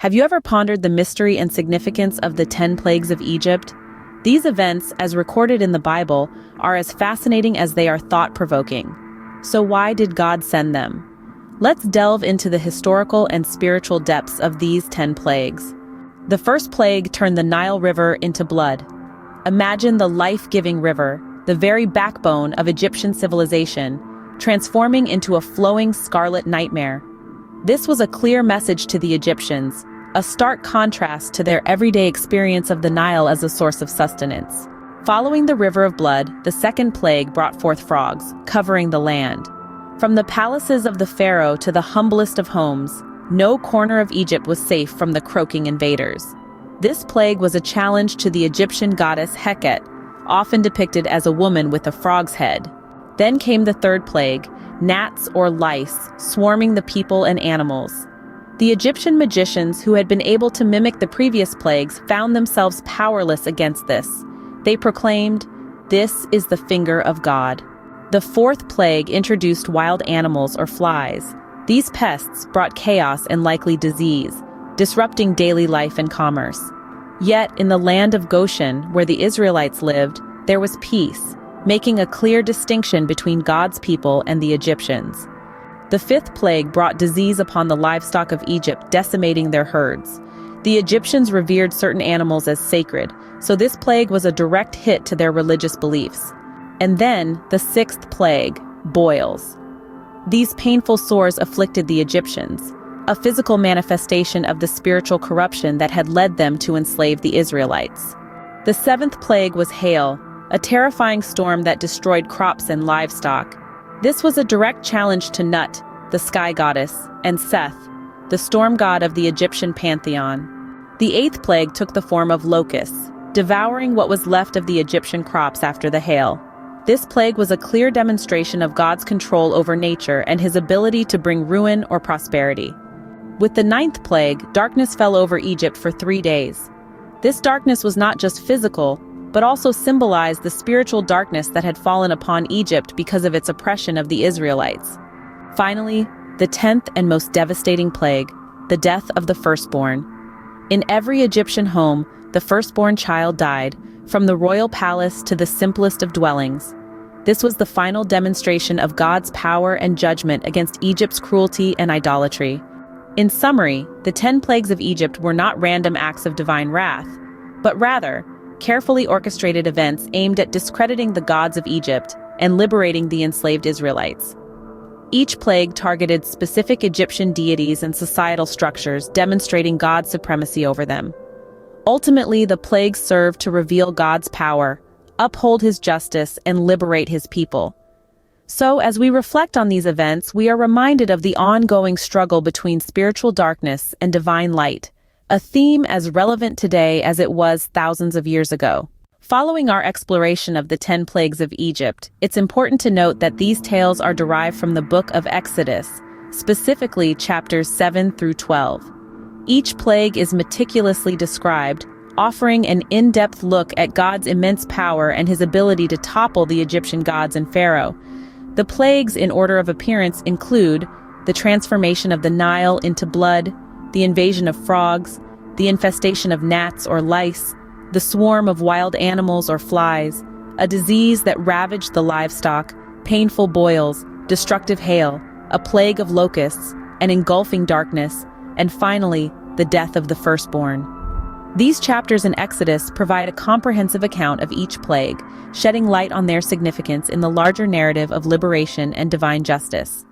Have you ever pondered the mystery and significance of the 10 plagues of Egypt? These events, as recorded in the Bible, are as fascinating as they are thought-provoking. So why did God send them? Let's delve into the historical and spiritual depths of these 10 plagues. The first plague turned the Nile River into blood. Imagine the life-giving river, the very backbone of Egyptian civilization, transforming into a flowing scarlet nightmare. This was a clear message to the Egyptians, a stark contrast to their everyday experience of the Nile as a source of sustenance. Following the river of blood, the second plague brought forth frogs, covering the land. From the palaces of the Pharaoh to the humblest of homes, no corner of Egypt was safe from the croaking invaders. This plague was a challenge to the Egyptian goddess Heket, often depicted as a woman with a frog's head. Then came the third plague, gnats or lice, swarming the people and animals. The Egyptian magicians who had been able to mimic the previous plagues found themselves powerless against this. They proclaimed, "This is the finger of God." The fourth plague introduced wild animals or flies. These pests brought chaos and likely disease, disrupting daily life and commerce. Yet, in the land of Goshen, where the Israelites lived, there was peace, making a clear distinction between God's people and the Egyptians. The fifth plague brought disease upon the livestock of Egypt, decimating their herds. The Egyptians revered certain animals as sacred, so this plague was a direct hit to their religious beliefs. And then, the sixth plague, boils. These painful sores afflicted the Egyptians, a physical manifestation of the spiritual corruption that had led them to enslave the Israelites. The seventh plague was hail, a terrifying storm that destroyed crops and livestock. This was a direct challenge to Nut, the sky goddess, and Seth, the storm god of the Egyptian pantheon. The eighth plague took the form of locusts, devouring what was left of the Egyptian crops after the hail. This plague was a clear demonstration of God's control over nature and his ability to bring ruin or prosperity. With the ninth plague, darkness fell over Egypt for 3 days. This darkness was not just physical, but also symbolized the spiritual darkness that had fallen upon Egypt because of its oppression of the Israelites. Finally, the 10th and most devastating plague, the death of the firstborn. In every Egyptian home, the firstborn child died, from the royal palace to the simplest of dwellings. This was the final demonstration of God's power and judgment against Egypt's cruelty and idolatry. In summary, the 10 plagues of Egypt were not random acts of divine wrath, but rather, carefully orchestrated events aimed at discrediting the gods of Egypt and liberating the enslaved Israelites. Each plague targeted specific Egyptian deities and societal structures, demonstrating God's supremacy over them. Ultimately, the plagues served to reveal God's power, uphold his justice, and liberate his people. So, as we reflect on these events, we are reminded of the ongoing struggle between spiritual darkness and divine light, a theme as relevant today as it was thousands of years ago. Following our exploration of the 10 plagues of Egypt, it's important to note that these tales are derived from the book of Exodus, specifically chapters 7 through 12. Each plague is meticulously described, offering an in-depth look at God's immense power and his ability to topple the Egyptian gods and Pharaoh. The plagues in order of appearance include the transformation of the Nile into blood, the invasion of frogs, the infestation of gnats or lice, the swarm of wild animals or flies, a disease that ravaged the livestock, painful boils, destructive hail, a plague of locusts, an engulfing darkness, and finally, the death of the firstborn. These chapters in Exodus provide a comprehensive account of each plague, shedding light on their significance in the larger narrative of liberation and divine justice.